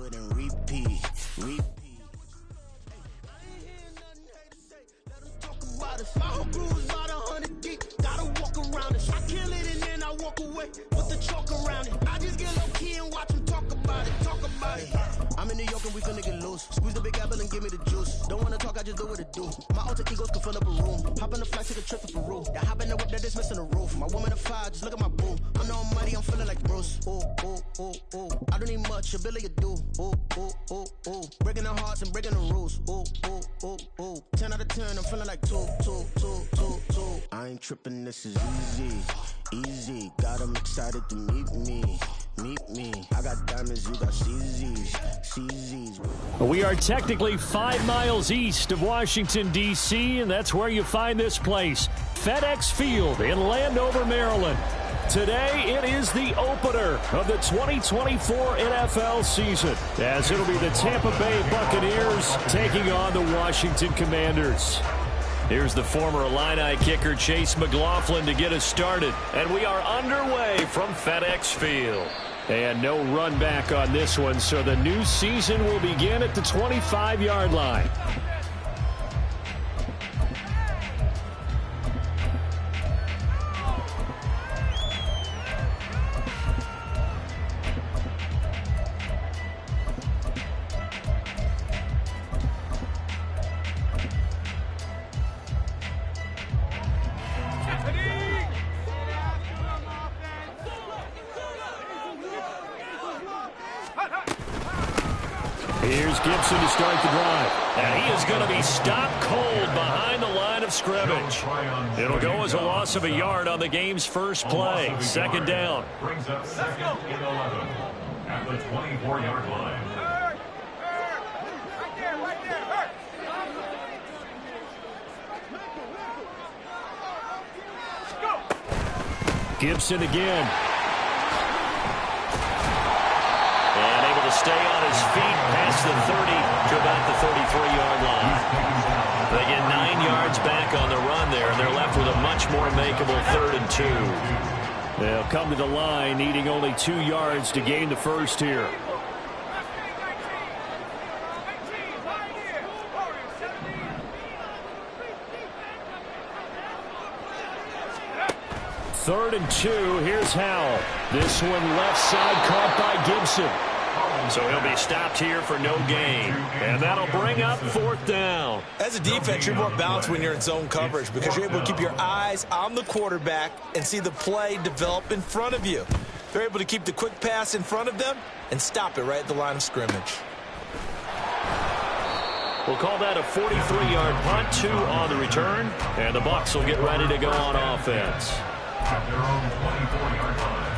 it and repeat. My whole crew is about 100 deep. Gotta walk around it. I kill it and then I walk away with the chalk around it. I just get low key and watch them talk about it. I'm in New York and we finna get loose. Squeeze the big apple and give me the juice. Don't wanna talk, I just do what it do. My alter egos can fill up a room. Hop on the flight, take a trip to Peru. Yeah, hop in the whip that is missing the roof. My woman a fire, just look at my boo. I'm the almighty, I'm feeling like Bruce. Ooh, ooh, ooh, ooh. I don't need much, a Billy a do. Ooh, ooh, ooh, ooh. Breaking the hearts and breaking the rules. Ooh, ooh, ooh, ooh. 10 out of 10, I'm feeling like 2. I ain't tripping, this is easy. Got 'em excited to meet me. I got diamonds, you got CZs. We are technically 5 miles east of Washington, D.C., and that's where you find this place, FedEx Field in Landover, Maryland. Today, it is the opener of the 2024 NFL season, as it'll be the Tampa Bay Buccaneers taking on the Washington Commanders. Here's the former Illini kicker Chase McLaughlin to get us started. And we are underway from FedEx Field. And no run back on this one, so the new season will begin at the 25-yard line. Here's Gibson to start the drive. And he is going to be stopped cold behind the line of scrimmage. It'll go as a loss of a yard on the game's first play. Second down. Brings up second and 11 at the 24-yard line. Gibson again. And able to stay on his feet past the 30 to about the 33-yard line. They get 9 yards back on the run there, and they're left with a much more makeable 3rd and 2. They'll come to the line needing only 2 yards to gain the first here. Third and 2, here's Howell. This one left side caught by Gibson. So he'll be stopped here for no gain. And that'll bring up 4th down. As a defense, you're more balanced when you're in zone coverage because you're able to keep your eyes on the quarterback and see the play develop in front of you. They're able to keep the quick pass in front of them and stop it right at the line of scrimmage. We'll call that a 43-yard punt, 2 on the return. And the Bucs will get ready to go on offense. At their own 24-yard line.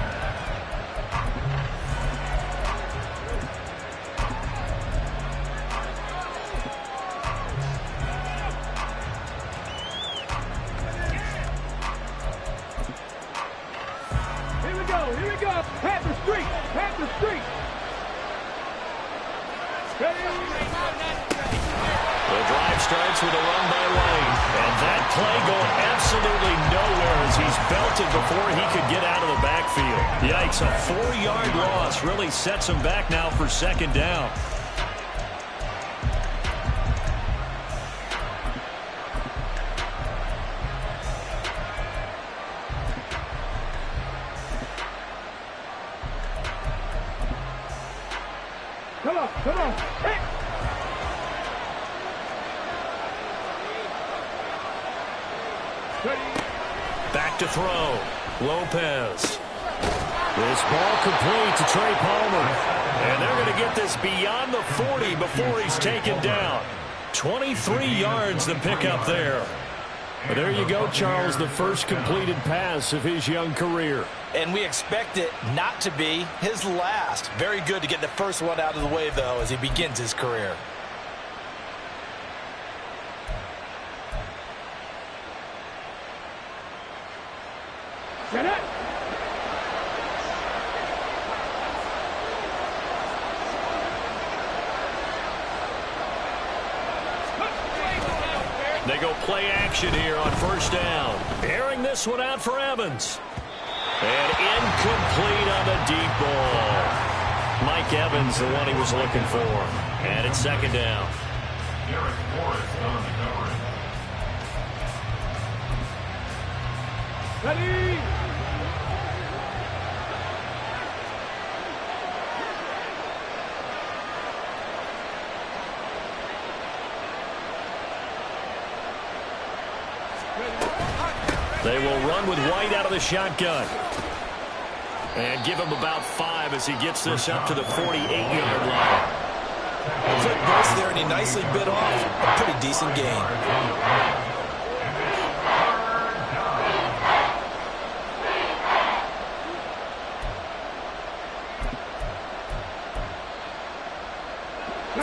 Here we go. Panther Street. The drive starts with a run by Wayne. And that play going absolutely nowhere as he's belted before he could get out of the backfield. Yikes, a 4-yard loss really sets him back now for 2nd down. Come on. Hey. Back to throw. Lopez. This ball complete to Trey Palmer. And they're going to get this beyond the 40 before he's taken down. 23 yards the pickup there. But there you go, Charles, the first completed pass of his young career. And we expect it not to be his last. Very good to get the first one out of the way, though, as he begins his career. Get it. They go play action here on 1st down. Airing this one out for Evans. And incomplete on the deep ball. Mike Evans, the one he was looking for. And it's second down. Derek Morris on the coverage. Ready. They will run with White out of the shotgun. And give him about 5 as he gets this up to the 48-yard line. Quick burst there, and he nicely bit off a pretty decent gain.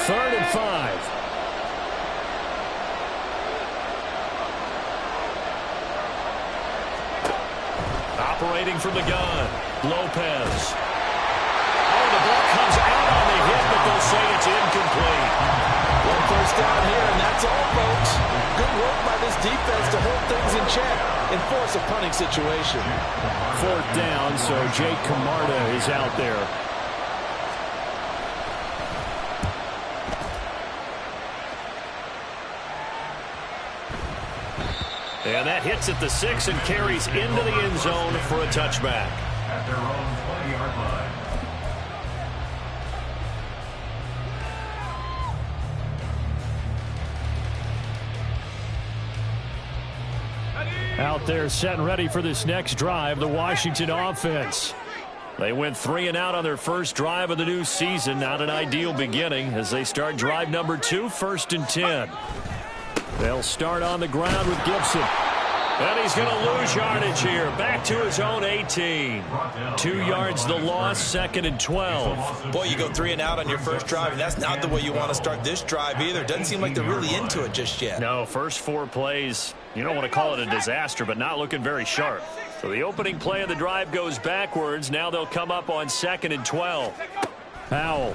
Third and 5. Operating from the gun, Lopez. Oh, the ball comes out on the hit, but they'll say it's incomplete. One first down here, and that's all, folks. Good work by this defense to hold things in check and force a punting situation. Fourth down, so Jake Camarda is out there. And that hits at the 6 and carries into the end zone for a touchback. At their own 20-yard line. Out there set and ready for this next drive, the Washington offense. They went 3 and out on their first drive of the new season. Not an ideal beginning as they start drive number 2, 1st and 10. They'll start on the ground with Gibson. And he's going to lose yardage here. Back to his own 18. 2 yards the loss, 2nd and 12. Boy, you go 3 and out on your first drive, and that's not the way you want to start this drive either. Doesn't seem like they're really into it just yet. No, first 4 plays, you don't want to call it a disaster, but not looking very sharp. So the opening play of the drive goes backwards. Now they'll come up on 2nd and 12. Powell.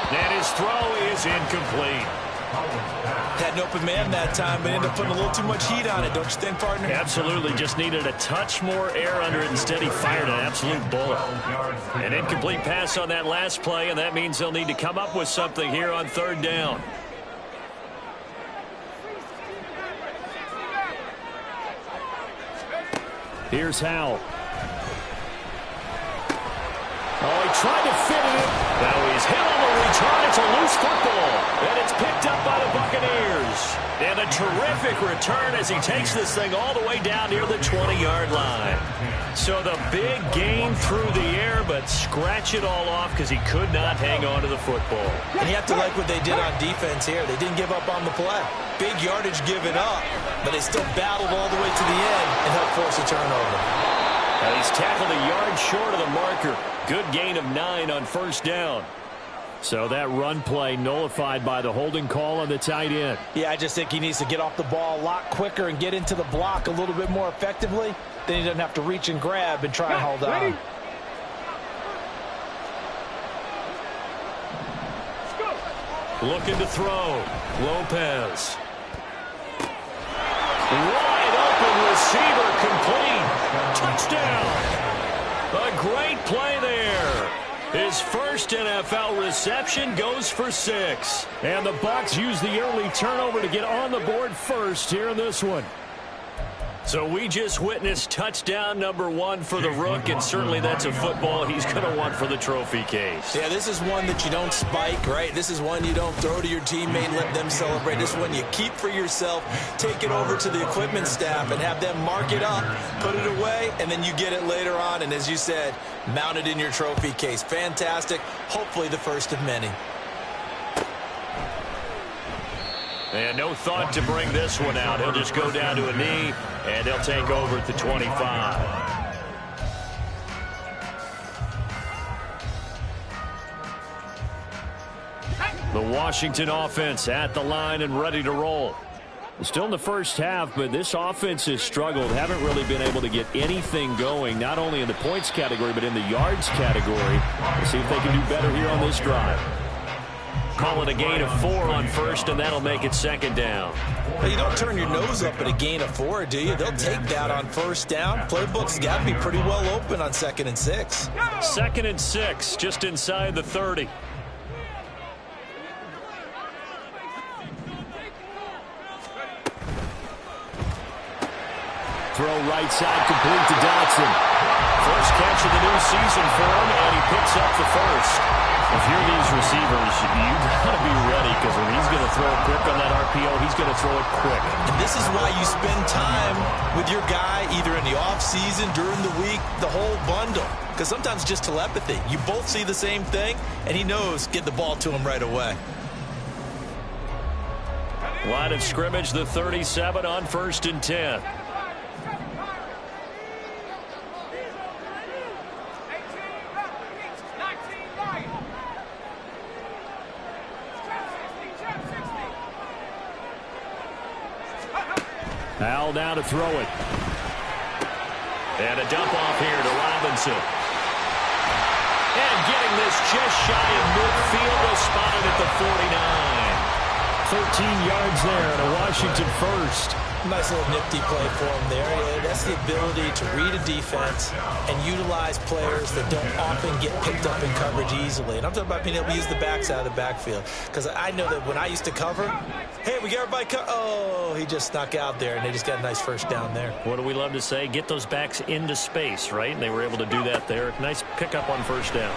And his throw is incomplete. Had an open man that time, but ended up putting a little too much heat on it, don't you think, partner? Absolutely. Just needed a touch more air under it. Instead, he fired an absolute bullet. An incomplete pass on that last play, and that means they'll need to come up with something here on 3rd down. Here's Howell. Oh, he tried to fit it in. Now he's hit on the return. It's a loose football. And it's picked up by the Buccaneers. And a terrific return as he takes this thing all the way down near the 20-yard line. So the big gain through the air, but scratch it all off because he could not hang on to the football. And you have to like what they did on defense here. They didn't give up on the play. Big yardage given up, but they still battled all the way to the end and helped force a turnover. Now he's tackled a yard short of the marker. Good gain of 9 on 1st down. So that run play nullified by the holding call on the tight end. Yeah, I just think he needs to get off the ball a lot quicker and get into the block a little bit more effectively. Then he doesn't have to reach and grab and try and hold on. Looking to throw. Lopez. Wide open receiver complete. Touchdown. A great play there. His first NFL reception goes for 6. And the Bucs use the early turnover to get on the board first here in this one. So we just witnessed touchdown number 1 for the Rook, and certainly that's a football he's going to want for the trophy case. Yeah, this is one that you don't spike, right? This is one you don't throw to your teammate, let them celebrate. This one you keep for yourself, take it over to the equipment staff and have them mark it up, put it away, and then you get it later on. And as you said, mount it in your trophy case. Fantastic. Hopefully the first of many. And no thought to bring this one out. He'll just go down to a knee, and they'll take over at the 25. The Washington offense at the line and ready to roll. Still in the first half, but this offense has struggled. Haven't really been able to get anything going, not only in the points category, but in the yards category. We'll see if they can do better here on this drive. call it a gain of 4 on first, and that'll make it second down. Well, you don't turn your nose up at a gain of 4, do you? They'll take that on first down. Playbook's got to be pretty well open on 2nd and 6. 2nd and 6, just inside the 30. Throw right side, complete to Dotson. First catch of the new season for him, and he picks up the first. If you're these receivers, you've got to be ready, because when he's going to throw it quick on that RPO, he's going to throw it quick. And this is why you spend time with your guy, either in the offseason, during the week, the whole bundle. Because sometimes it's just telepathy. You both see the same thing, and he knows get the ball to him right away. Line of scrimmage, the 37 on 1st and 10. Howell now to throw it. And a dump off here to Robinson. And getting this just shy of midfield, was spotted at the 49. 13 yards there and a Washington first. Nice little nifty play for him there. Yeah, that's the ability to read a defense and utilize players that don't often get picked up in coverage easily. And I'm talking about being able to use the backside of the backfield. Because I know that when I used to cover, hey, we got everybody oh, he just snuck out there, and they just got a nice first down there. What do we love to say? Get those backs into space, right? And they were able to do that there. Nice pickup on first down.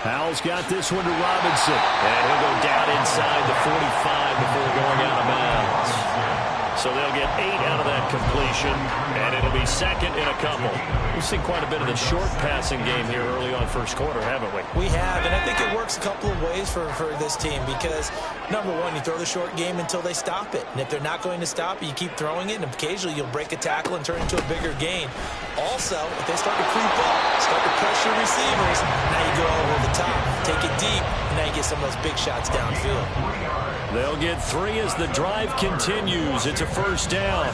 Howell's got this one to Robinson. And he'll go down inside the 45 before going out of bounds. So they'll get 8 out of that completion, and it'll be second in a couple. We've seen quite a bit of the short passing game here early on first quarter, haven't we? We have, and I think it works a couple of ways for this team because, number one, you throw the short game until they stop it. And if they're not going to stop it, you keep throwing it, and occasionally you'll break a tackle and turn it into a bigger gain. Also, if they start to creep up, start to pressure receivers, now you go over the top, take it deep, and now you get some of those big shots downfield. They'll get 3 as the drive continues. It's a first down.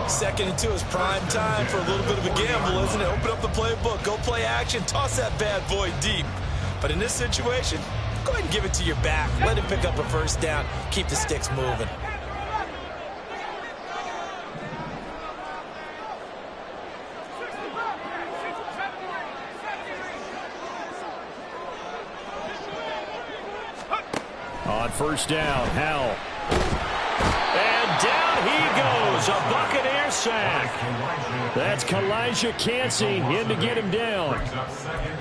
2nd and 2 is prime time for a little bit of a gamble, isn't it? Open up the playbook, go play action, toss that bad boy deep. But in this situation, go ahead and give it to your back. Let him pick up a first down. Keep the sticks moving. On first down, Howell. And down he goes, a Buccaneer sack. That's Kalijah Cansey in to get him down.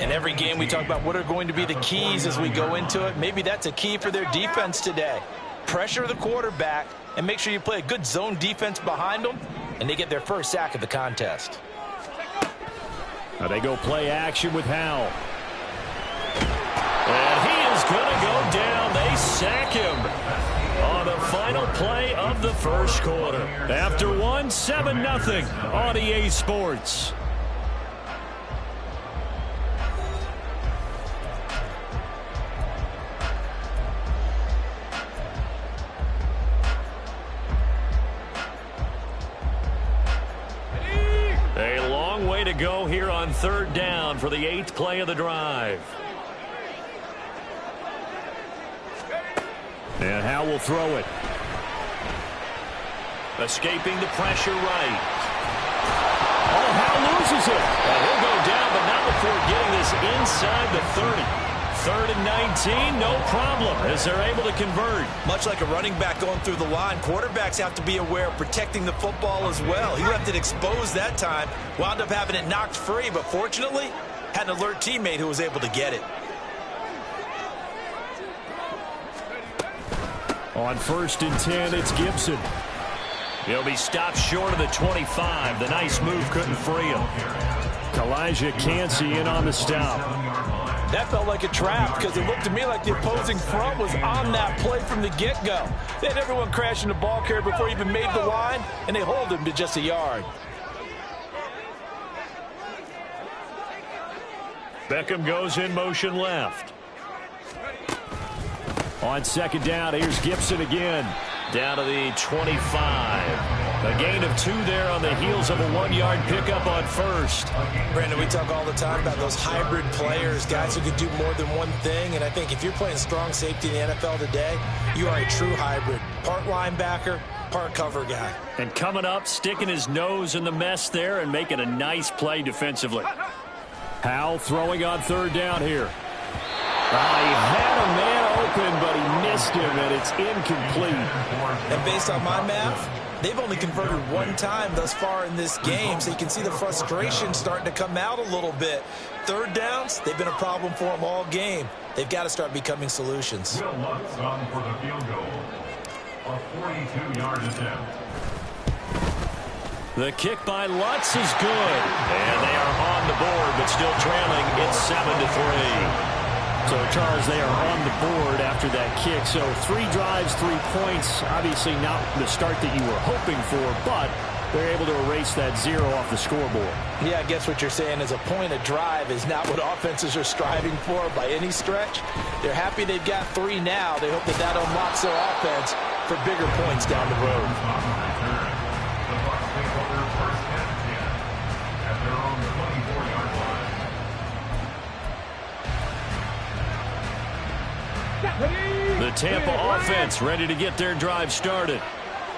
In every game we talk about what are going to be the keys as we go into it. Maybe that's a key for their defense today. Pressure the quarterback and make sure you play a good zone defense behind them, and they get their first sack of the contest. Now they go play action with Howell. And he is going to go down. They sack him on the final play of the first quarter. After 7-0 on EA Sports. A long way to go here on 3rd down for the 8th play of the drive. And Howell will throw it. Escaping the pressure right. Oh, Howell loses it. And he'll go down, but not before getting this inside the 30. 3rd and 19, no problem, as they're able to convert. Much like a running back going through the line, quarterbacks have to be aware of protecting the football as well. He left it exposed that time, wound up having it knocked free, but fortunately, had an alert teammate who was able to get it. On 1st and 10, it's Gibson. He'll be stopped short of the 25. The nice move couldn't free him. Kalijah Cansey in on the stop. That felt like a trap because it looked to me like the opposing front was on that play from the get-go. They had everyone crashing the ball carrier before he even made the line, and they hold him to just a yard. Beckham goes in motion left. On 2nd down, here's Gibson again. Down to the 25. A gain of 2 there on the heels of a 1-yard pickup on first. Brandon, we talk all the time about those hybrid players, guys who can do more than one thing. And I think if you're playing strong safety in the NFL today, you are a true hybrid. Part linebacker, part cover guy. And coming up, sticking his nose in the mess there and making a nice play defensively. Howell throwing on 3rd down here. He had a man open, but he missed him, and it's incomplete. And based on my math, they've only converted 1 time thus far in this game, so you can see the frustration starting to come out a little bit. 3rd downs, they've been a problem for them all game. They've got to start becoming solutions. Will Lutz on for the field goal. A 42-yard attempt. The kick by Lutz is good. And they are on the board, but still trailing. It's 7-3. So, Charles, they are on the board after that kick. So 3 drives, 3 points. Obviously not the start that you were hoping for, but they're able to erase that 0 off the scoreboard. Yeah, I guess what you're saying is a point a drive is not what offenses are striving for by any stretch. They're happy they've got 3 now. They hope that that unlocks their offense for bigger points down the road. The Bucs take over first and 10 at their own 24-yard line. The Tampa offense ready to get their drive started.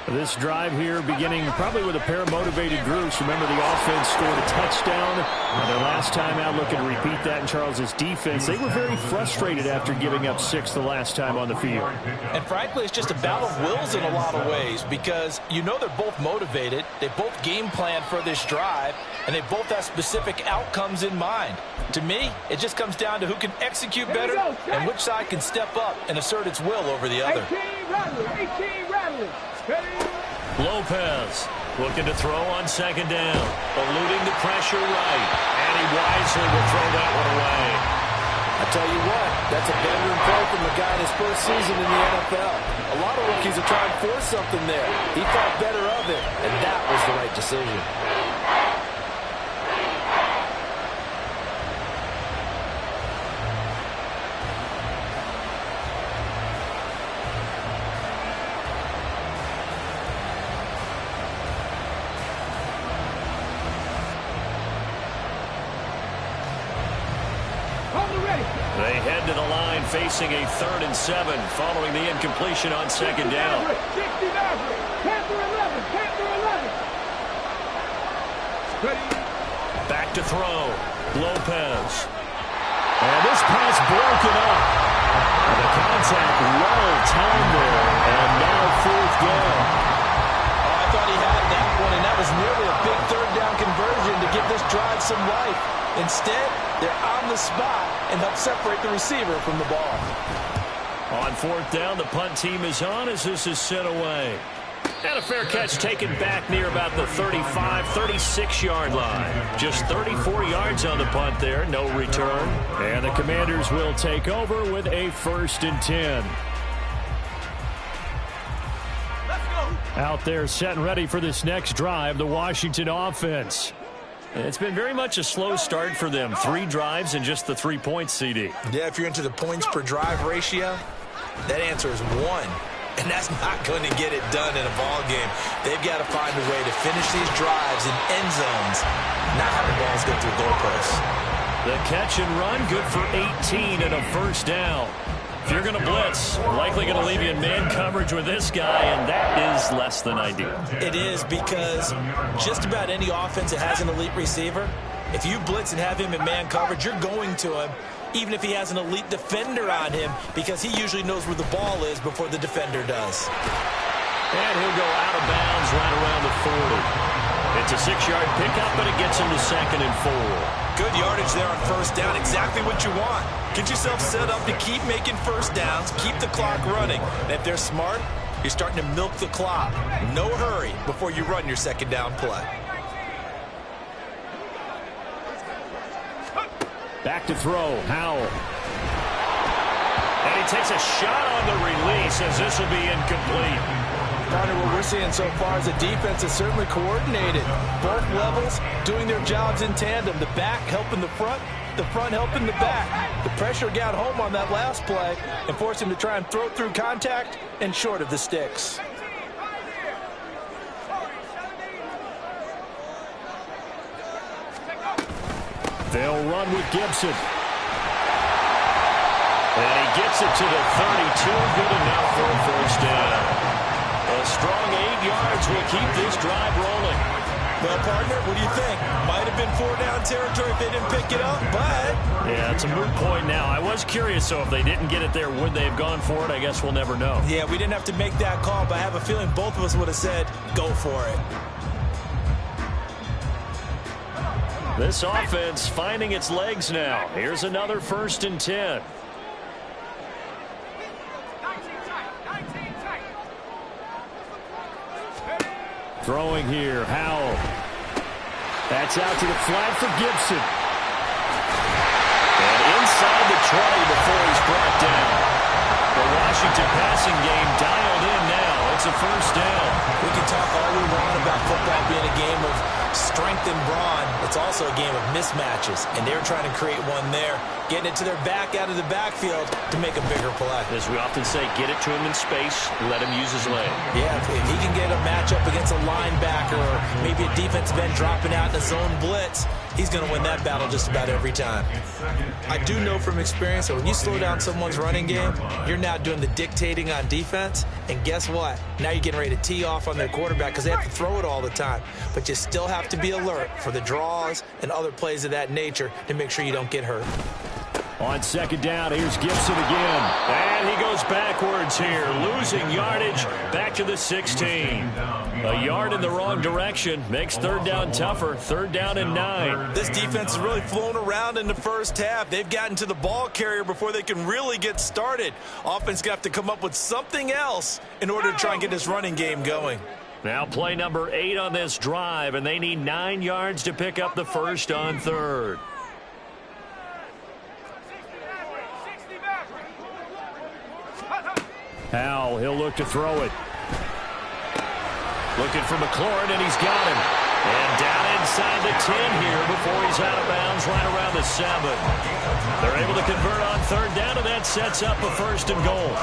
This drive here beginning probably with a pair of motivated groups. Remember, the offense scored a touchdown. And their last time out, looking to repeat that in Charles's defense. They were very frustrated after giving up 6 the last time on the field. And frankly, it's just a battle of wills in a lot of ways because you know they're both motivated. They both game plan for this drive, and they both have specific outcomes in mind. To me, it just comes down to who can execute better and which side can step up and assert its will over the other. 18 Rattlers. Lopez looking to throw on 2nd down. Eluding the pressure right. And he wisely will throw that one away. I tell you what, that's a veteran play from the guy in his first season in the NFL. A lot of rookies are trying to force something there. He thought better of it, and that was the right decision. They head to the line facing a 3rd and 7 following the incompletion on 2nd down. Back to throw. Lopez. And this pass broken up. And the contact well timed there. And now 4th down. I thought he had that one, and that was nearly a big 3rd down conversion to give this drive some life. Instead, they're on the spot and help separate the receiver from the ball. On 4th down, the punt team is on as this is sent away. And a fair catch taken back near about the 35, 36-yard line. Just 34 yards on the punt there, no return. And the Commanders will take over with a 1st and 10. Out there set and ready for this next drive, the Washington offense. It's been very much a slow start for them. 3 drives and just the 3 points, CD. Yeah, if you're into the points per drive ratio, that answer is 1. And that's not going to get it done in a ball game. They've got to find a way to finish these drives in end zones, not have the balls go through goalposts. The catch and run, good for 18 and a 1st down. If you're going to blitz, likely going to leave you in man coverage with this guy, and that is less than ideal. It is, because just about any offense that has an elite receiver, if you blitz and have him in man coverage, you're going to him, even if he has an elite defender on him, because he usually knows where the ball is before the defender does. And he'll go out of bounds right around the 40. It's a 6-yard pickup, but it gets him to 2nd and 4. Good yardage there on 1st down. Exactly what you want. Get yourself set up to keep making 1st downs, keep the clock running. And if they're smart, you're starting to milk the clock. No hurry before you run your 2nd down play. Back to throw, Howell. And he takes a shot on the release as this will be incomplete. Partner, what we're seeing so far is a defense that's certainly coordinated. Both levels doing their jobs in tandem. The back helping the front helping the back. The pressure got home on that last play and forced him to try and throw through contact and short of the sticks. They'll run with Gibson. And he gets it to the 32. Good enough for a first down. A strong 8 yards will keep this drive rolling. Well, partner, what do you think? Might have been 4-down territory if they didn't pick it up, but... Yeah, it's a moot point now. I was curious, so if they didn't get it there, would they have gone for it? I guess we'll never know. Yeah, we didn't have to make that call, but I have a feeling both of us would have said, go for it. This offense finding its legs now. Here's another 1st and 10. Throwing here, Howell. That's out to the flat for Gibson. And inside the 20 before he's brought down. The Washington passing game dialed in now. It's a first down. We can talk all we want about football being a game of strength and brawn. It's also a game of mismatches, and they're trying to create one there, getting it to their back out of the backfield to make a bigger play. As we often say, get it to him in space, let him use his leg. Yeah, if he can get a matchup against a linebacker or maybe a defensive end dropping out in a zone blitz, he's going to win that battle just about every time. I do know from experience that when you slow down someone's running game, you're now doing the dictating on defense, and guess what? Now you're getting ready to tee off on their quarterback because they have to throw it all the time. But you still have to be alert for the draws and other plays of that nature to make sure you don't get hurt. On 2nd down, here's Gibson again. And he goes backwards here, losing yardage back to the 16. A yard in the wrong direction makes 3rd down tougher. 3rd down and 9. This defense has really flown around in the first half. They've gotten to the ball carrier before they can really get started. Offense got to come up with something else in order to try and get this running game going. Now play number 8 on this drive, and they need 9 yards to pick up the first on 3rd. Howell, he'll look to throw it. Looking for McLaurin, and he's got him. And down inside the 10 here before he's out of bounds right around the 7. They're able to convert on 3rd down, and that sets up a 1st and goal.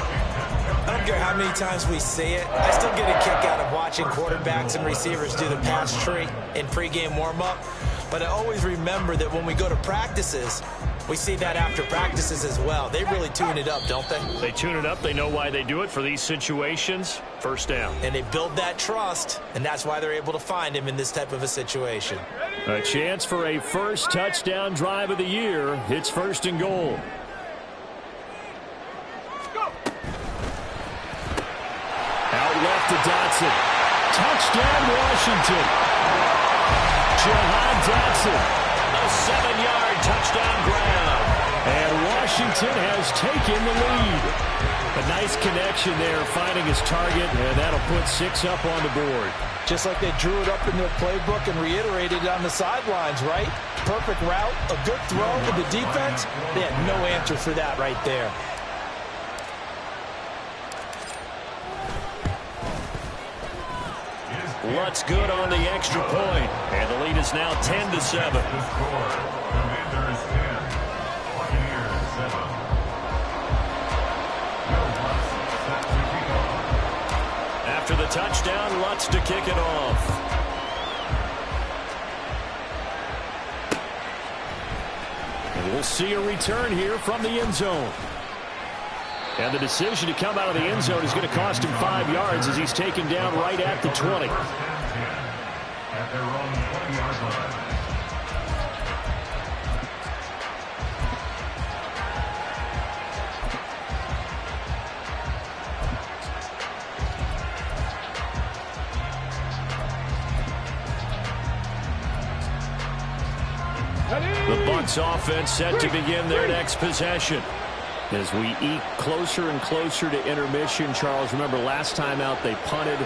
I don't care how many times we say it, I still get a kick out of watching quarterbacks and receivers do the pass tree in pregame warm-up. But I always remember that when we go to practices, we see that after practices as well. They really tune it up, don't they? They tune it up. They know why they do it for these situations. 1st down. And they build that trust, and that's why they're able to find him in this type of a situation. A chance for a first touchdown drive of the year. It's 1st and goal. Out left to Dotson. Touchdown, Washington. Jahan Dotson. A 7-yard touchdown grab. And Washington has taken the lead. A nice connection there, finding his target, and that'll put 6 up on the board. Just like they drew it up in their playbook and reiterated it on the sidelines, right? Perfect route, a good throw to the defense. They had no answer for that right there. Lutz good on the extra point, and the lead is now 10-7. Commanders 10, Buccaneers 7. After the touchdown, Lutz to kick it off. And we'll see a return here from the end zone. And the decision to come out of the end zone is going to cost him 5 yards as he's taken down right at the 20. At their own 20-yard line. The Bucs offense set to begin their next possession. As we eke closer and closer to intermission, Charles, remember last time out they punted.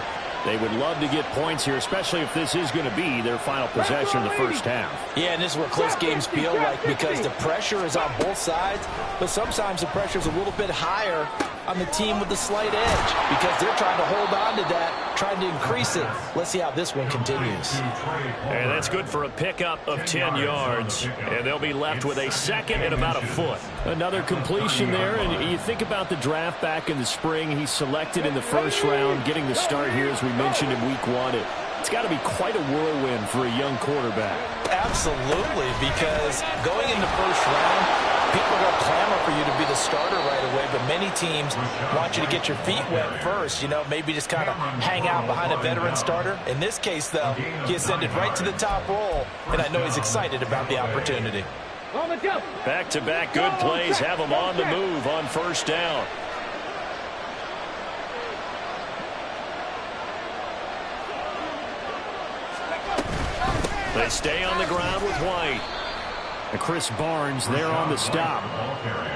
They would love to get points here, especially if this is going to be their final possession in the first half. Yeah, and this is what close games feel like because the pressure is on both sides, but sometimes the pressure is a little bit higher on the team with the slight edge because they're trying to hold on to that, trying to increase it. Let's see how this one continues. And that's good for a pickup of 10 yards, and they'll be left with a 2nd and about a foot. Another completion there, and you think about the draft back in the spring. He's selected in the first round, getting the start here, as we mentioned in week 1. It's got to be quite a whirlwind for a young quarterback. Absolutely, because going in the first round, people will clamor for you to be the starter right away, but many teams want you to get your feet wet first, maybe just kind of hang out behind a veteran starter. In this case, though, he ascended right to the top role, and I know he's excited about the opportunity. Back-to-back good plays have him on the move on first down. They stay on the ground with White. And Chris Barnes there on the stop.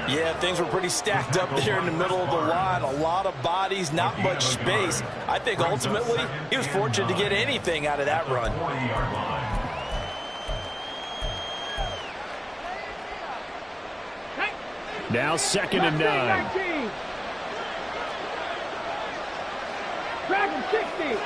Yeah, things were pretty stacked up there in the middle of the line. A lot of bodies, not much space. I think ultimately he was fortunate to get anything out of that run. Now 2nd and 9. Dragon 60.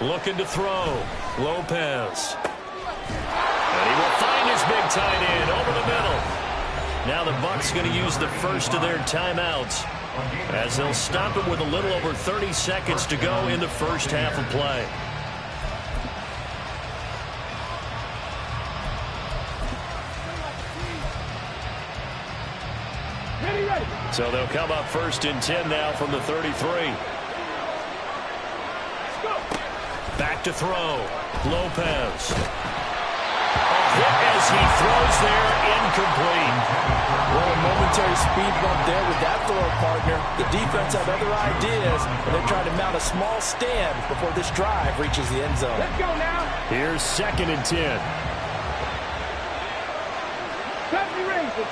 Looking to throw. Lopez. And he will find his big tight end over the middle. Now the Bucs going to use the first of their timeouts as they'll stop it with a little over 30 seconds to go in the first half of play. So they'll come up 1st and 10 now from the 33. Back to throw. Lopez. A hit as he throws there, incomplete. Well, a momentary speed bump there with that throw partner. The defense have other ideas, and they're trying to mount a small stand before this drive reaches the end zone. Let's go now. Here's 2nd and 10. 70 Rangers.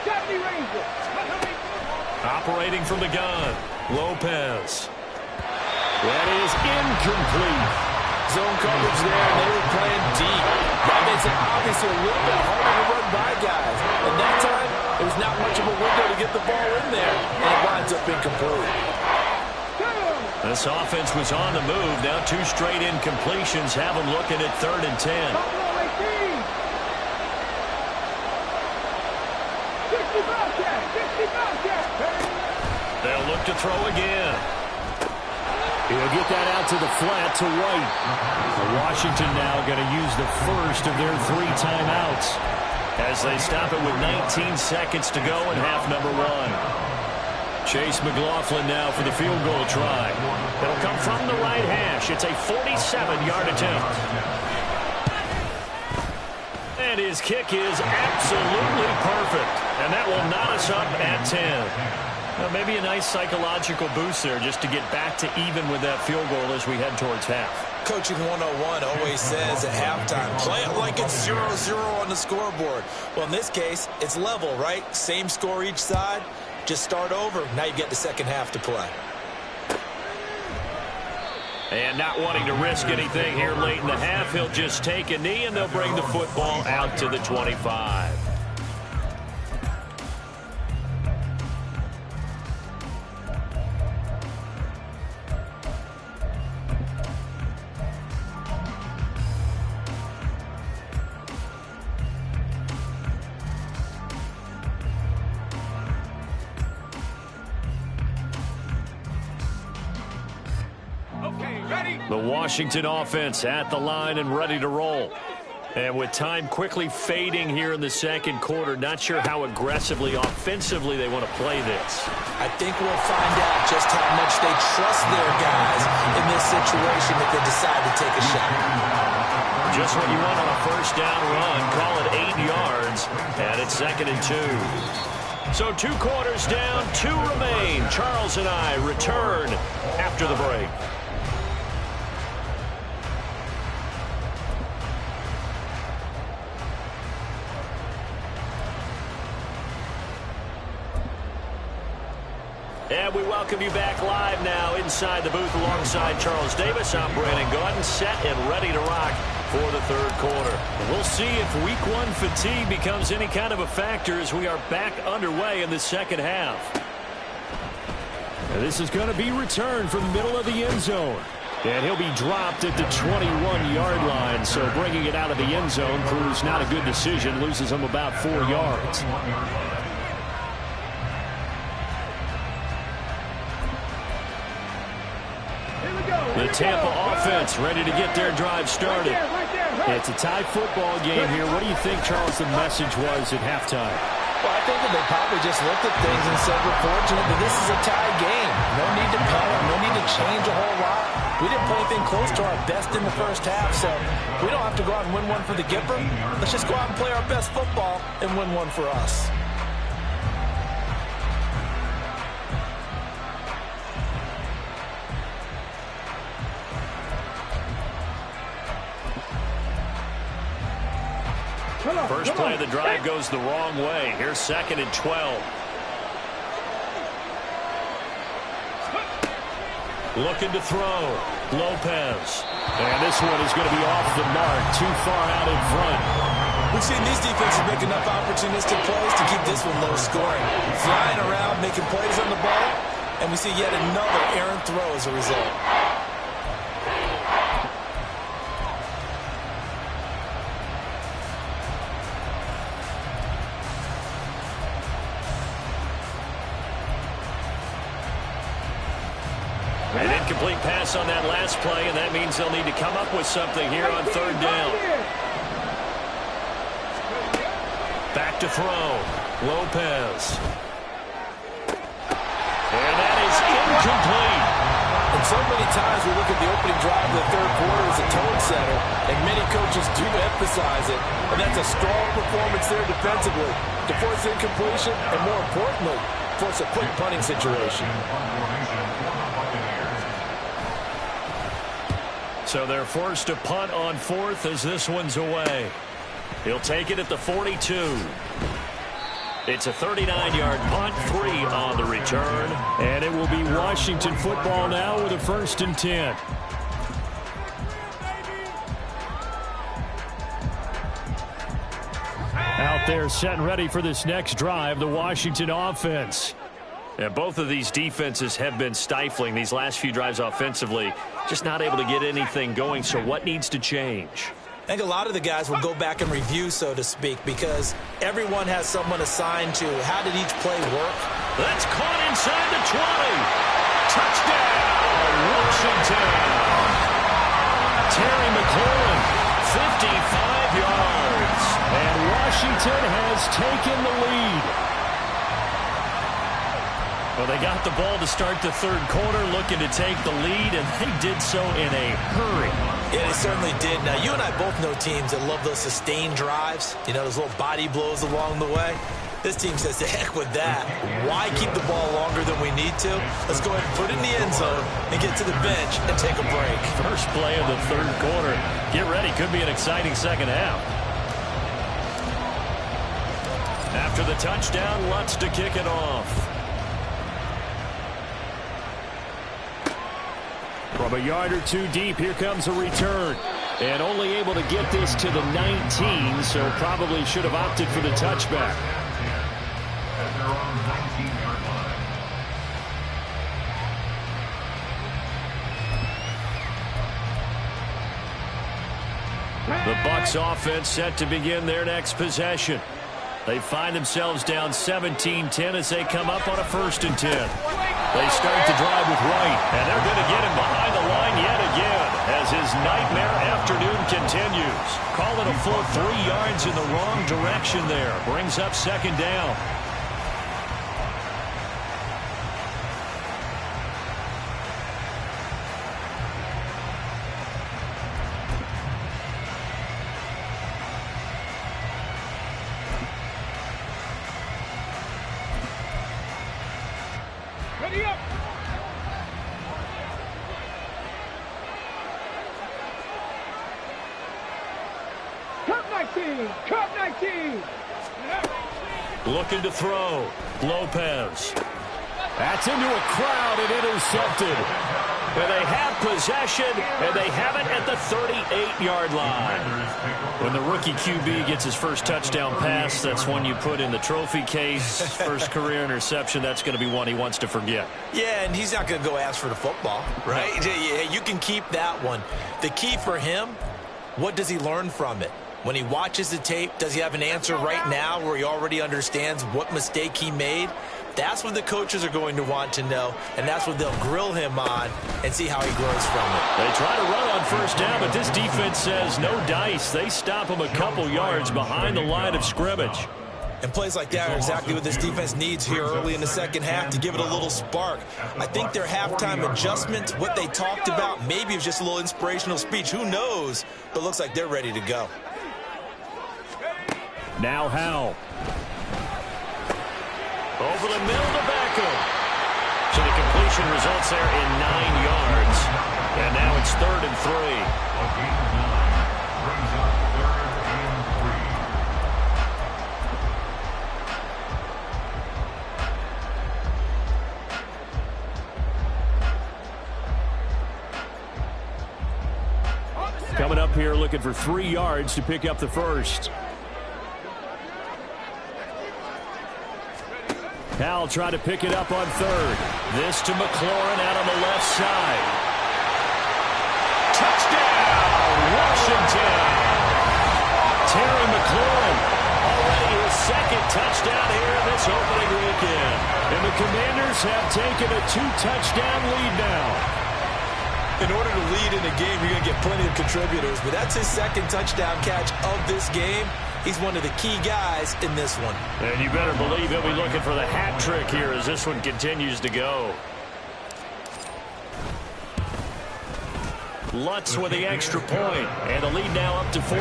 Operating from the gun. Lopez. That is incomplete. Zone coverage there, and they were playing deep. That makes it obviously a little bit harder to run by guys. And that time, there was not much of a window to get the ball in there, and it winds up incomplete. This offense was on the move. Now 2 straight incompletions have them looking at 3rd and 10. They'll look to throw again. He'll get that out to the flat to White. Washington now going to use the first of their 3 timeouts as they stop it with 19 seconds to go in half number 1. Chase McLaughlin now for the field goal try. It'll come from the right hash. It's a 47-yard attempt. And his kick is absolutely perfect. And that will knot us up at 10. Well, maybe a nice psychological boost there just to get back to even with that field goal as we head towards half. Coaching 101 always says at halftime, play it like it's 0-0 on the scoreboard. Well, in this case, it's level, right? Same score each side. Just start over. Now you get the second half to play. And not wanting to risk anything here late in the half, he'll just take a knee, and they'll bring the football out to the 25. The Washington offense at the line and ready to roll. And with time quickly fading here in the second quarter, not sure how aggressively, offensively they want to play this. I think we'll find out just how much they trust their guys in this situation if they decide to take a shot. Just what you want on a first down run. Call it 8 yards, and it's 2nd and 2. So 2 quarters down, 2 remain. Charles and I return after the break. And we welcome you back live now inside the booth alongside Charles Davis. I'm Brandon Gaudin, set and ready to rock for the third quarter. We'll see if week 1 fatigue becomes any kind of a factor as we are back underway in the second half. And this is going to be returned from the middle of the end zone. And he'll be dropped at the 21-yard line. So bringing it out of the end zone proves not a good decision. Loses him about 4 yards. Here we go. Tampa offense ready to get their drive started. It's a tie football game here. What do you think, Charles, the message was at halftime? Well, I think that they probably just looked at things and said, we're fortunate that this is a tie game. No need to panic, no need to change a whole lot. We didn't play anything close to our best in the first half, so we don't have to go out and win one for the Gipper. Let's just go out and play our best football and win one for us. First play of the drive goes the wrong way. Here's 2nd and 12. Looking to throw. Lopez. And this one is going to be off the mark. Too far out in front. We've seen these defenses make enough opportunistic plays to keep this one low scoring. Flying around, making plays on the ball, and we see yet another errant throw as a result. An incomplete pass on that last play, and that means they'll need to come up with something here on 3rd down. Back to throw. Lopez. And that is incomplete. And so many times we look at the opening drive of the 3rd quarter as a tone setter, and many coaches do emphasize it. And that's a strong performance there defensively to force incompletion and, more importantly, force a quick punting situation. So they're forced to punt on 4th as this one's away. He'll take it at the 42. It's a 39-yard punt, 3 on the return. And it will be Washington football now with a 1st and 10. Out there set and ready for this next drive, the Washington offense. And both of these defenses have been stifling these last few drives offensively. Just not able to get anything going, so what needs to change? I think a lot of the guys will go back and review, so to speak, because everyone has someone assigned to how did each play work. That's caught inside the 20. Touchdown, Washington. Terry McLaurin, 55 yards. And Washington has taken the lead. Well, they got the ball to start the 3rd quarter, looking to take the lead, and they did so in a hurry. Yeah, they certainly did. Now, you and I both know teams that love those sustained drives, you know, those little body blows along the way. This team says, the heck with that. Why keep the ball longer than we need to? Let's go ahead and put it in the end zone and get to the bench and take a break. First play of the 3rd quarter. Get ready. Could be an exciting second half. After the touchdown, Lutz to kick it off. From a yard or 2 deep, here comes a return. And only able to get this to the 19, so probably should have opted for the touchback. The Bucs offense set to begin their next possession. They find themselves down 17-10 as they come up on a 1st and 10. They start the drive with Wright, and they're going to get him behind the line yet again as his nightmare afternoon continues. Call it a full 3 yards in the wrong direction there. Brings up 2nd down. Ready up. Cup 19. Cup 19. Looking to throw. Lopez. That's into a crowd and intercepted. And they have possession, and they have it at the 38-yard line. When the rookie QB gets his first touchdown pass, that's one you put in the trophy case. First career interception, that's going to be one he wants to forget. Yeah, and he's not going to go ask for the football, right? You can keep that one. The key for him, what does he learn from it? When he watches the tape, does he have an answer right now where he already understands what mistake he made? That's what the coaches are going to want to know, and that's what they'll grill him on and see how he grows from it. They try to run on first down, but this defense says no dice. They stop him a couple yards behind the line of scrimmage. And plays like that are exactly what this defense needs here early in the second half to give it a little spark. I think their halftime adjustment, what they talked about, maybe it was just a little inspirational speech. Who knows? But looks like they're ready to go. Now Howell. Over the middle to Beckham. So the completion results there in 9 yards. And now it's 3rd and 3. A gain of 9 brings up 3rd and 3. Coming up here looking for 3 yards to pick up the first. Howell tried to pick it up on 3rd. This to McLaurin out on the left side. Touchdown, Washington! Terry McLaurin, already his 2nd touchdown here in this opening weekend. And the Commanders have taken a 2-touchdown lead now. In order to lead in a game, you're going to get plenty of contributors, but that's his 2nd touchdown catch of this game. He's one of the key guys in this one. And you better believe he'll be looking for the hat trick here as this one continues to go. Lutz with the extra point, and the lead now up to 14.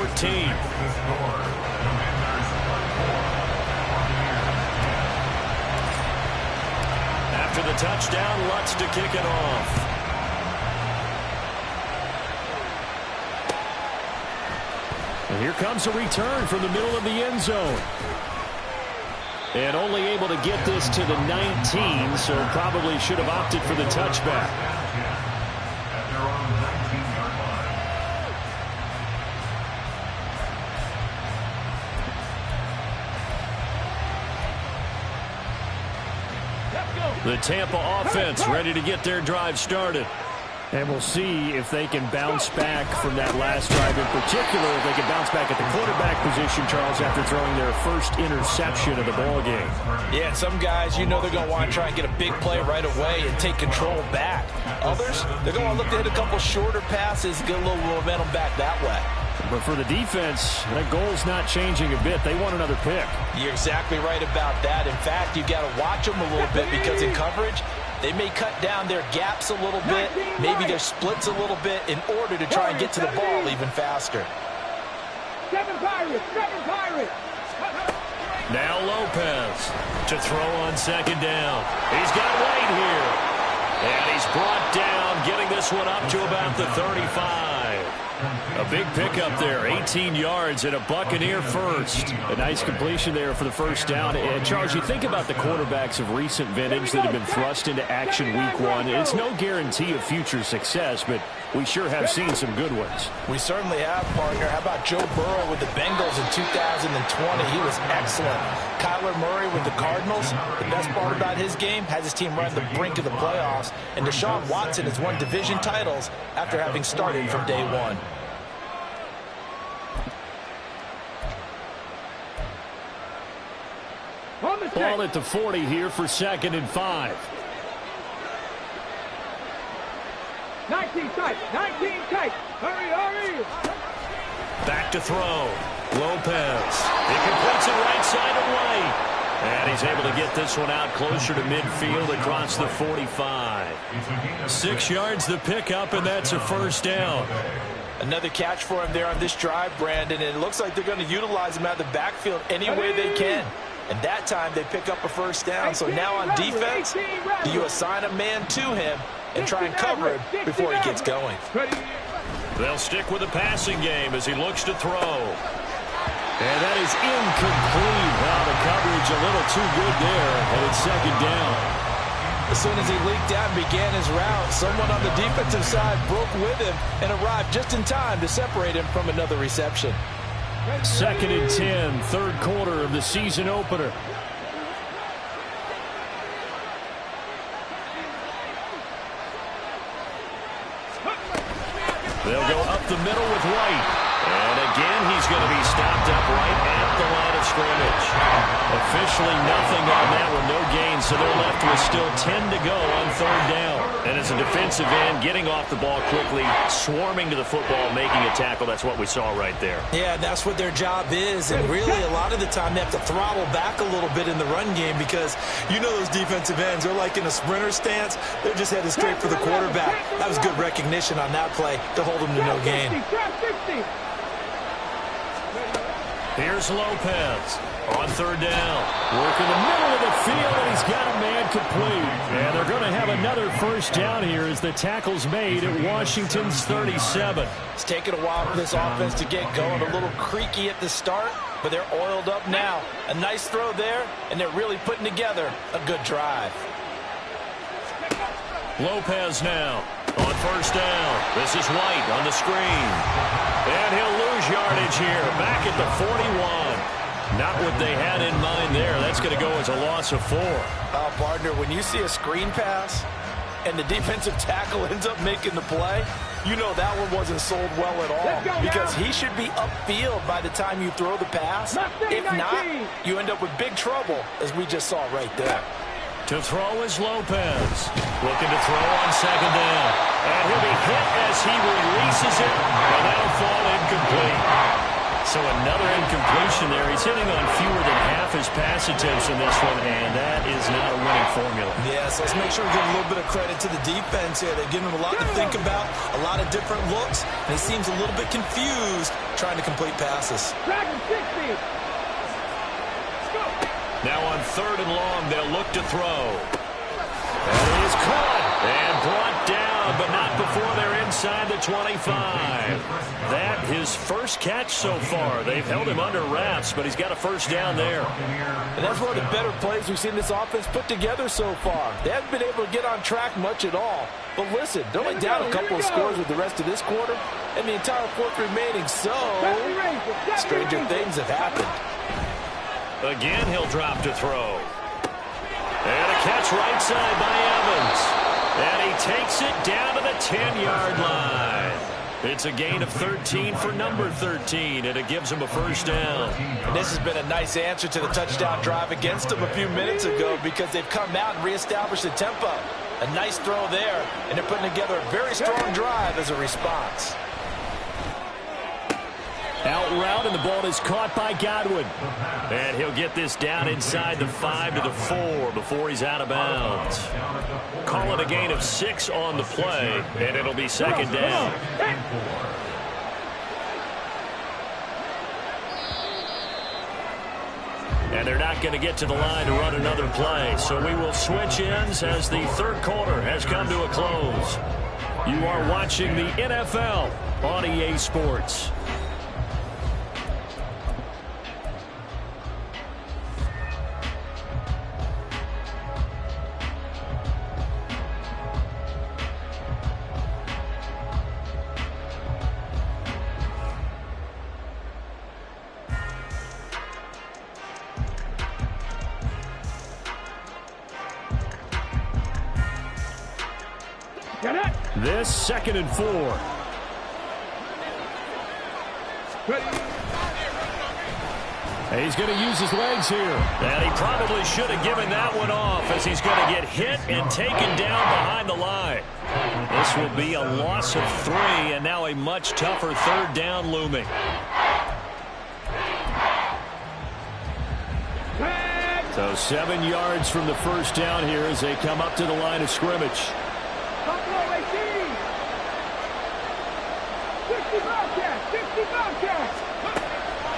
After the touchdown, Lutz to kick it off. And here comes a return from the middle of the end zone. And only able to get this to the 19, so probably should have opted for the touchback. At their own 19-yard line. The Tampa offense ready to get their drive started. And we'll see if they can bounce back from that last drive in particular, if they can bounce back at the quarterback position, Charles, after throwing their first interception of the ball game. Yeah, some guys, you know they're going to want to try and get a big play right away and take control back. Others, they're going to look to hit a couple shorter passes, get a little momentum back that way. But for the defense, that goal's not changing a bit. They want another pick. You're exactly right about that. In fact, you've got to watch them a little bit because in coverage, they may cut down their gaps a little bit, maybe their splits a little bit in order to try and get to the ball even faster. 7 Pirates, 7 Pirates. Now Lopez to throw on 2nd down. He's got White here. And he's brought down, getting this one up to about the 35. A big pickup there, 18 yards and a Buccaneer first. A nice completion there for the first down. And Charles, you think about the quarterbacks of recent vintage that have been thrust into action week 1. It's no guarantee of future success, but we sure have seen some good ones. We certainly have, partner. How about Joe Burrow with the Bengals in 2020? He was excellent. Kyler Murray with the Cardinals. The best part about his game has his team right on the brink of the playoffs. And Deshaun Watson has won division titles after having started from day 1. Ball at the 40 here for 2nd and 5. 19 tight, 19 tight. Hurry, hurry. Back to throw. Lopez. He completes it right side of White. And he's able to get this one out closer to midfield across the 45. 6 yards the pickup, and that's a first down. Another catch for him there on this drive, Brandon, and it looks like they're going to utilize him out of the backfield any way they can. And that time they pick up a first down. So now on defense, do you assign a man to him and try and cover him before he gets going? They'll stick with the passing game as he looks to throw. And that is incomplete. Wow, the coverage a little too good there, and it's 2nd down. As soon as he leaked out and began his route, someone on the defensive side broke with him and arrived just in time to separate him from another reception. 2nd and 10, 3rd quarter of the season opener. They'll go up the middle with White. And again, he's going to be stopped up right at the line of scrimmage. Officially nothing on that one, no gain, so they're left with still 10 to go on third down. And as a defensive end, getting off the ball quickly, swarming to the football, making a tackle, that's what we saw right there. Yeah, that's what their job is, and really a lot of the time they have to throttle back a little bit in the run game because you know those defensive ends, they're like in a sprinter stance. They're just headed straight for the quarterback. That was good recognition on that play to hold them to no gain. Here's Lopez on third down. Working the middle of the field, and he's got a man complete. And they're going to have another first down here as the tackle's made at Washington's 37. It's taken a while for this offense to get going. A little creaky at the start, but they're oiled up now. A nice throw there, and they're really putting together a good drive. Lopez now on first down. This is White on the screen. And he'll lose yardage here. Back at the 41. Not what they had in mind there. That's going to go as a loss of 4. Partner, when you see a screen pass and the defensive tackle ends up making the play, you know that one wasn't sold well at all because he should be upfield by the time you throw the pass. If not, you end up with big trouble, as we just saw right there. To throw is Lopez. Looking to throw on second down. And he'll be hit as he releases it, and that'll fall incomplete. So another incompletion there. He's hitting on fewer than half his pass attempts in this one, and that is not a winning formula. Yes, let's make sure we give a little bit of credit to the defense here. They've given him a lot to think about, a lot of different looks, and he seems a little bit confused trying to complete passes. Now on third and long, they'll look to throw. And it is caught and brought down, but not before they're inside the 25. That his first catch so far. They've held him under wraps, but he's got a first down there. And that's one of the better plays we've seen this offense put together so far. They haven't been able to get on track much at all. But listen, they're only down a couple of scores with the rest of this quarter, and the entire fourth remaining, so stranger things have happened. Again, he'll drop to throw. And a catch right side by Evans. And he takes it down to the 10-yard line. It's a gain of 13 for number 13, and it gives him a first down. And this has been a nice answer to the touchdown drive against them a few minutes ago because they've come out and reestablished the tempo. A nice throw there, and they're putting together a very strong drive as a response. Out route, and the ball is caught by Godwin. And he'll get this down inside the 5 to the 4 before he's out of bounds. Call it a gain of 6 on the play, and it'll be second down. And they're not going to get to the line to run another play. So we will switch ends as the third quarter has come to a close. You are watching the NFL on EA Sports. This 2nd and 4. And he's going to use his legs here. And he probably should have given that one off as he's going to get hit and taken down behind the line. This will be a loss of 3 and now a much tougher third down looming. So 7 yards from the first down here as they come up to the line of scrimmage.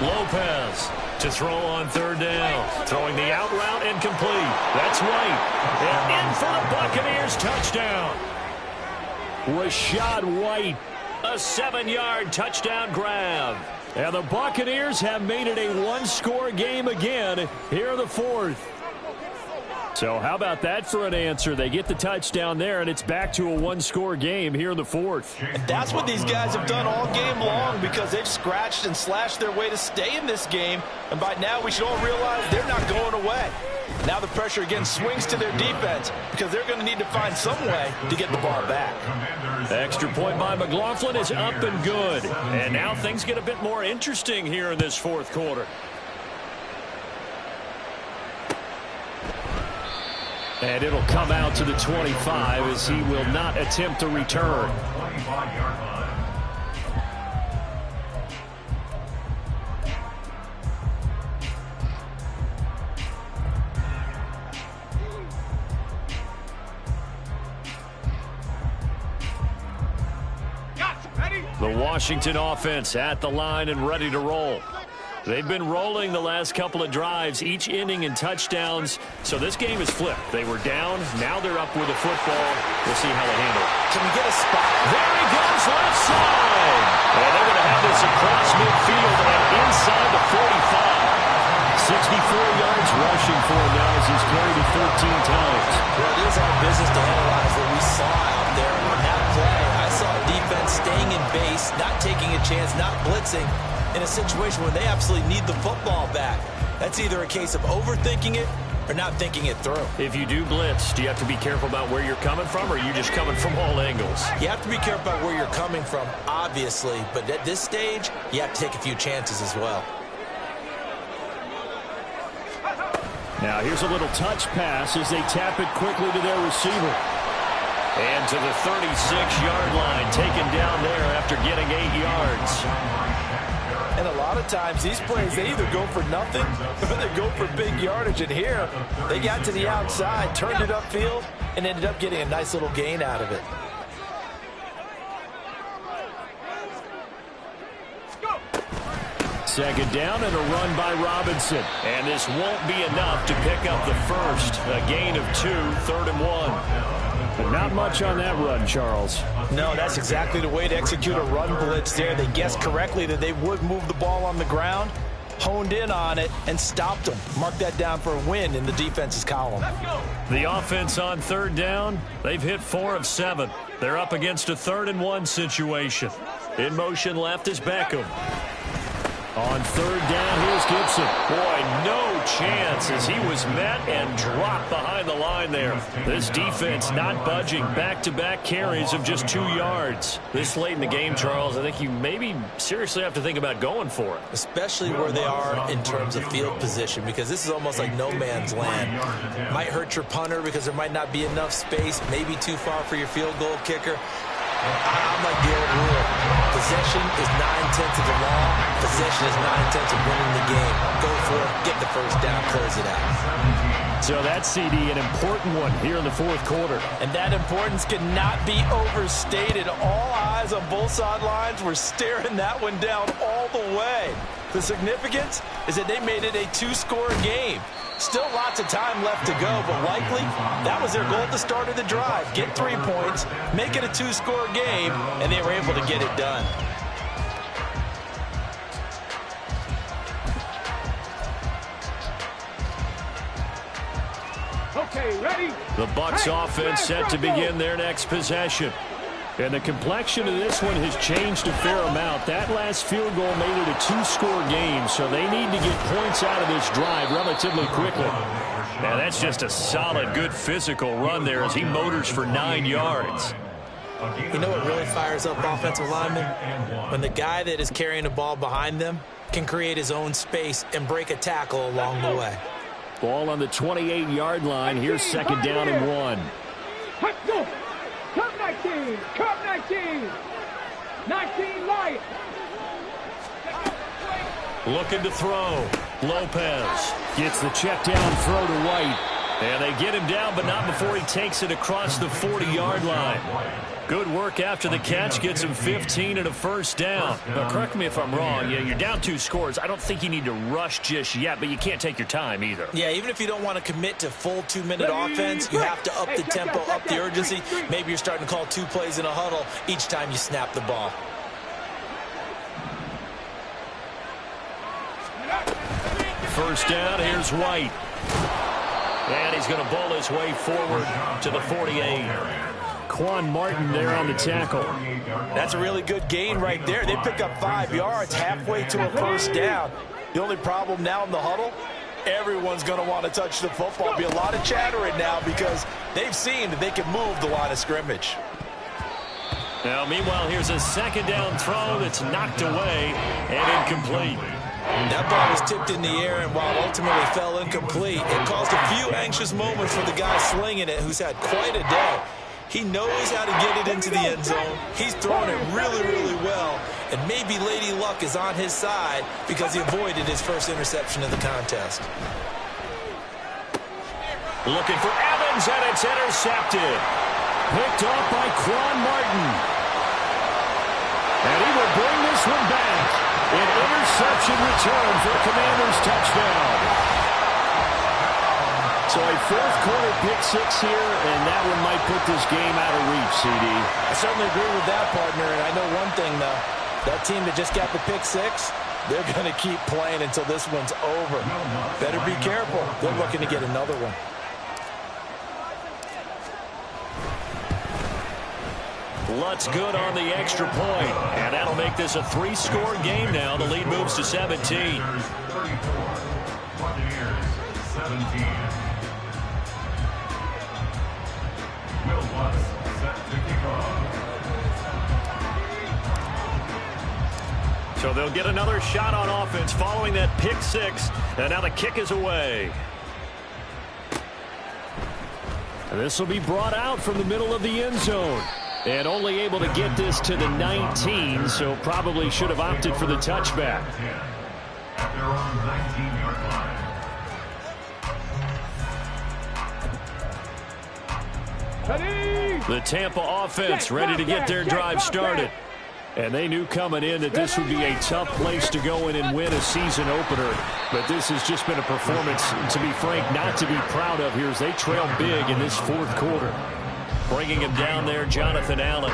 Lopez to throw on third down. Throwing the out route incomplete. That's White. And in for the Buccaneers touchdown. Rashad White. A 7-yard touchdown grab. And the Buccaneers have made it a one-score game again here in the fourth. So how about that for an answer? They get the touchdown there, and it's back to a one-score game here in the fourth. And that's what these guys have done all game long because they've scratched and slashed their way to stay in this game. And by now, we should all realize they're not going away. Now the pressure again swings to their defense because they're going to need to find some way to get the ball back. The extra point by McLaughlin is up and good. And now things get a bit more interesting here in this fourth quarter. And it'll come out to the 25 as he will not attempt a return. 25-yard line. The Washington offense at the line and ready to roll. They've been rolling the last couple of drives, each inning in touchdowns. So this game is flipped. They were down. Now they're up with the football. We'll see how they handle it. Can we get a spot? There he goes, left side. And they're going to have this across midfield and inside the 45. 64 yards rushing for him now as he's carried it 13 times. Well, it is our business to analyze what we saw out there on that play. I saw defense staying in base, not taking a chance, not blitzing in a situation where they absolutely need the football back. That's either a case of overthinking it or not thinking it through. If you do blitz, do you have to be careful about where you're coming from, or are you just coming from all angles? You have to be careful about where you're coming from, obviously, but at this stage, you have to take a few chances as well. Now here's a little touch pass as they tap it quickly to their receiver. And to the 36-yard line, taken down there after getting 8 yards. And a lot of times these plays, they either go for nothing or they go for big yardage. And here, they got to the outside, turned it upfield, and ended up getting a nice little gain out of it. Second down and a run by Robinson. And this won't be enough to pick up the first. A gain of 2, 3rd and 1. But not much on that run, Charles. No, that's exactly the way to execute a run blitz there. They guessed correctly that they would move the ball on the ground, honed in on it, and stopped them. Mark that down for a win in the defense's column. The offense on 3rd down, they've hit 4 of 7. They're up against a 3rd and 1 situation. In motion left is Beckham. On 3rd down, here's Gibson. Boy, no chance as he was met and dropped behind the line there. This defense not budging. Back-to-back carries of just 2 yards. This late in the game, Charles, I think you maybe seriously have to think about going for it. Especially where they are in terms of field position, because this is almost like no man's land. Might hurt your punter because there might not be enough space, maybe too far for your field goal kicker. I'm like the old rule. Possession is 9/10 of the law. Possession is 9/10 of winning the game. Go for it. Get the first down. Close it out. So that CD, an important one here in the 4th quarter. And that importance cannot be overstated. All eyes on both sidelines were staring that one down all the way. The significance is that they made it a 2-score game. Still lots of time left to go, but likely that was their goal at the start of the drive. Get 3 points, make it a 2-score game, and they were able to get it done. Okay, ready? The Bucs offense set to begin their next possession. And the complexion of this one has changed a fair amount. That last field goal made it a 2-score game, so they need to get points out of this drive relatively quickly. Now that's just a solid, good physical run there as he motors for 9 yards. You know what really fires up offensive linemen? When the guy that is carrying the ball behind them can create his own space and break a tackle along the way. Ball on the 28-yard line. Here's 2nd down and 1. Let's go. Come 19. Come 19. 19 Lions. Looking to throw. Lopez gets the check down throw to White. And they get him down, but not before he takes it across the 40-yard line. Good work after the catch. Gets him 15 and a first down. Now, correct me if I'm wrong. Yeah, you're down 2 scores. I don't think you need to rush just yet, but you can't take your time either. Yeah, even if you don't want to commit to full 2-minute offense, you have to up the tempo, up the urgency. Maybe you're starting to call 2 plays in a huddle each time you snap the ball. First down, here's White. And he's going to bowl his way forward to the 48. Quan Martin there on the tackle. That's a really good gain right there. They pick up 5 yards halfway to a first down. The only problem now in the huddle, everyone's going to want to touch the football. There'll be a lot of chattering now because they've seen that they can move the line of scrimmage. Now, meanwhile, here's a 2nd down throw that's knocked away and incomplete. That ball was tipped in the air, and while it ultimately fell incomplete, it caused a few anxious moments for the guy slinging it, who's had quite a day. He knows how to get it into the end zone. He's throwing it really, really well, and maybe Lady Luck is on his side because he avoided his first interception of the contest. Looking for Evans, and it's intercepted. Picked off by Quan Martin. And he will bring this one back. An interception return for the Commanders' touchdown. So a fourth-quarter pick-6 here, and that one might put this game out of reach, CD. I certainly agree with that, partner, and I know one thing, though. That team that just got the pick-6, they're going to keep playing until this one's over. Better be careful. They're looking to get another one. Lutz good on the extra point, and that'll make this a 3-score game now. The lead moves to 17. 34, Buccaneers 17. Will Lutz set to kick off. So they'll get another shot on offense following that pick-6, and now the kick is away. And this will be brought out from the middle of the end zone. And only able to get this to the 19, so probably should have opted for the touchback. At their own 19-yard line. The Tampa offense ready to get their drive started. And they knew coming in that this would be a tough place to go in and win a season opener. But this has just been a performance, to be frank, not to be proud of here as they trail big in this fourth quarter. Bringing him down there, Jonathan Allen.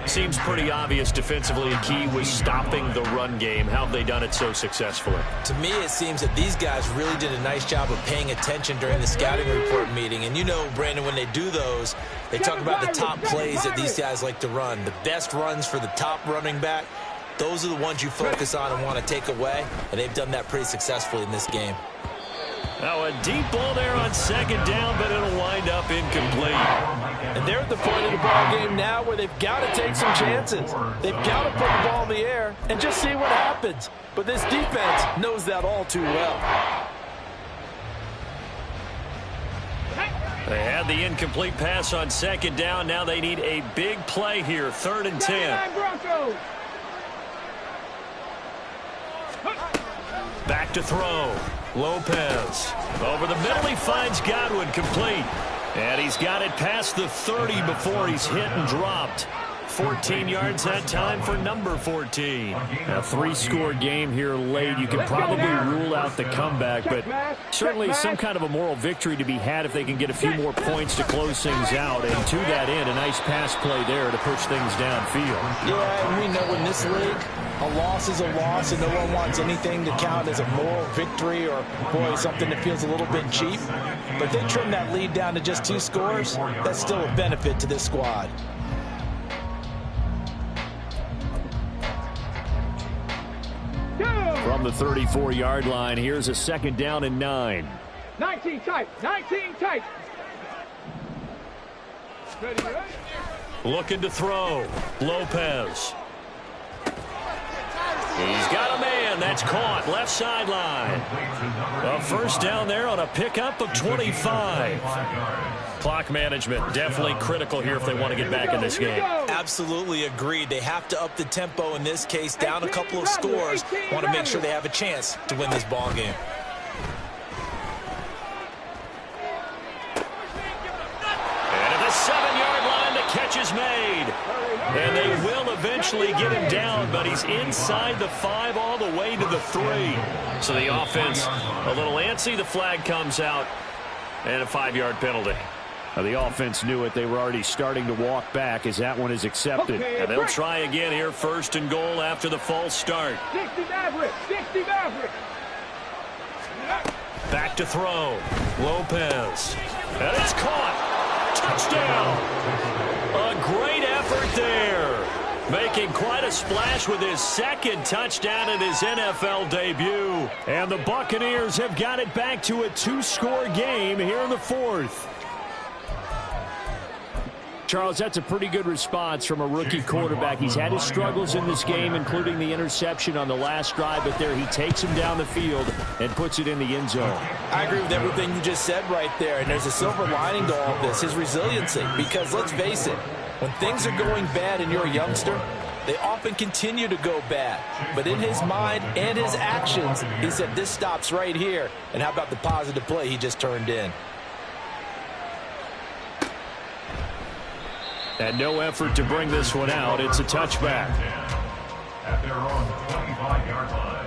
Seems pretty obvious defensively a key was stopping the run game. How have they done it so successfully? To me, it seems that these guys really did a nice job of paying attention during the scouting report meeting. And you know, Brandon, when they do those, they talk about the top plays that these guys like to run. The best runs for the top running back, those are the ones you focus on and want to take away. And they've done that pretty successfully in this game. Now a deep ball there on second down, but it'll wind up incomplete. And they're at the point of the ball game now where they've got to take some chances. They've got to put the ball in the air and just see what happens. But this defense knows that all too well. They had the incomplete pass on second down. Now they need a big play here, 3rd and 10. Back to throw. Lopez. Over the middle, he finds Godwin, complete. And he's got it past the 30 before he's hit and dropped. 14 yards that time for number 14. A 3-score game here late. You could probably rule out the comeback, but certainly some kind of a moral victory to be had if they can get a few more points to close things out. And to that end, a nice pass play there to push things downfield. Yeah, and we know in this league, a loss is a loss, and no one wants anything to count as a moral victory or, boy, something that feels a little bit cheap. But if they trim that lead down to just 2 scores, that's still a benefit to this squad. From the 34-yard line, here's a 2nd down and 9. 19 tight, 19 tight. Ready, ready? Looking to throw. Lopez. He's got a man. That's caught. Left sideline. A first down there on a pickup of 25. Clock management definitely critical here if they want to get back in this game. Absolutely agreed. They have to up the tempo in this case, down a couple of scores. Want to make sure they have a chance to win this ball game. And at the 7-yard line, the catch is made. And they will eventually get him down, but he's inside the 5 all the way to the 3. So the offense a little antsy. The flag comes out, and a 5-yard penalty. Now the offense knew it. They were already starting to walk back as that one is accepted. And they'll try again here, 1st and goal after the false start. 60 Maverick, 60 Maverick. Back to throw. Lopez. And it's caught. Touchdown. A great effort there. Making quite a splash with his 2nd touchdown in his NFL debut. And the Buccaneers have got it back to a 2-score game here in the 4th. Charles, that's a pretty good response from a rookie quarterback. He's had his struggles in this game, including the interception on the last drive, but there he takes him down the field and puts it in the end zone. I agree with everything you just said right there, and there's a silver lining to all of this, his resiliency, because let's face it, when things are going bad and you're a youngster, they often continue to go bad. But in his mind and his actions, he said, this stops right here. And how about the positive play he just turned in? And no effort to bring this one out. It's a touchback. At their own 25-yard line.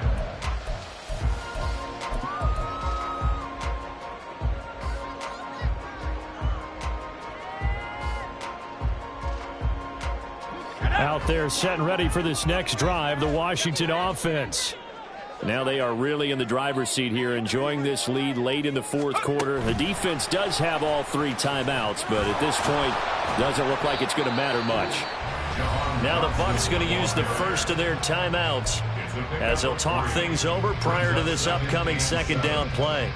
Out there set and ready for this next drive, the Washington offense. Now they are really in the driver's seat here, enjoying this lead late in the fourth quarter. The defense does have all 3 timeouts, but at this point, doesn't look like it's going to matter much. Now the Bucs going to use the first of their timeouts as they'll talk things over prior to this upcoming second down play.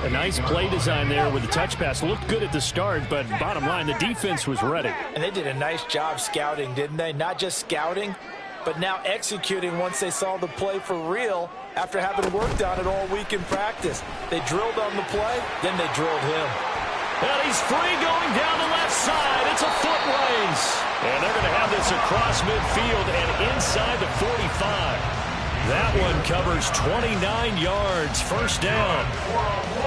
A nice play design there with the touch pass. Looked good at the start, but bottom line, the defense was ready. And they did a nice job scouting, didn't they? Not just scouting, but now executing once they saw the play for real after having worked on it all week in practice. They drilled on the play, then they drilled him. And he's free going down the left side. It's a foot race. And they're going to have this across midfield and inside the 45. That one covers 29 yards. First down.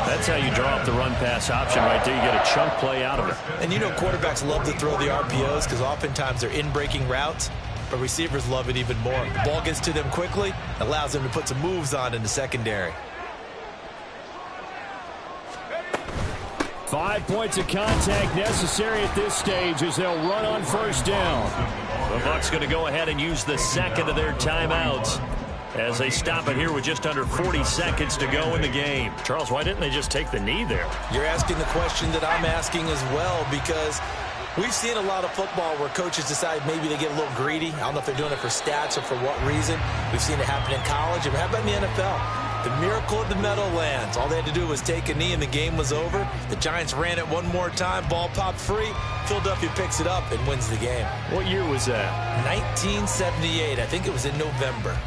That's how you draw up the run-pass option right there. You get a chunk play out of it. And you know quarterbacks love to throw the RPOs because oftentimes they're in-breaking routes, but receivers love it even more. The ball gets to them quickly, allows them to put some moves on in the secondary. 5 points of contact necessary at this stage as they'll run on first down. The Bucs going to go ahead and use the second of their timeouts as they stop it here with just under 40 seconds to go in the game. Charles, why didn't they just take the knee there? You're asking the question that I'm asking as well, because we've seen a lot of football where coaches decide maybe they get a little greedy. I don't know if they're doing it for stats or for what reason. We've seen it happen in college. And how about in the NFL? The miracle of the Meadowlands. All they had to do was take a knee and the game was over. The Giants ran it one more time. Ball popped free. Philadelphia picks it up and wins the game. What year was that? 1978. I think it was in November.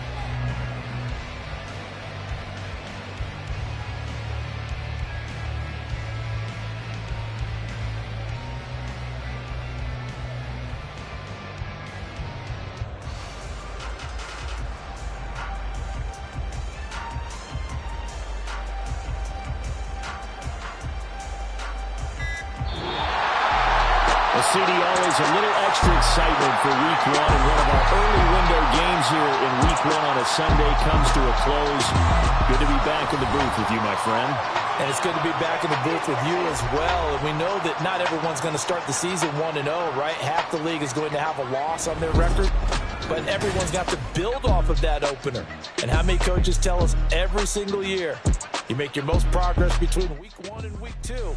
CD, always a little extra excitement for week one, and one of our early window games here in week one on a Sunday comes to a close. Good to be back in the booth with you, my friend. And it's good to be back in the booth with you as well. And we know that not everyone's going to start the season 1-0, right? Half the league is going to have a loss on their record. But everyone's got to build off of that opener. And how many coaches tell us every single year, you make your most progress between week 1 and week 2.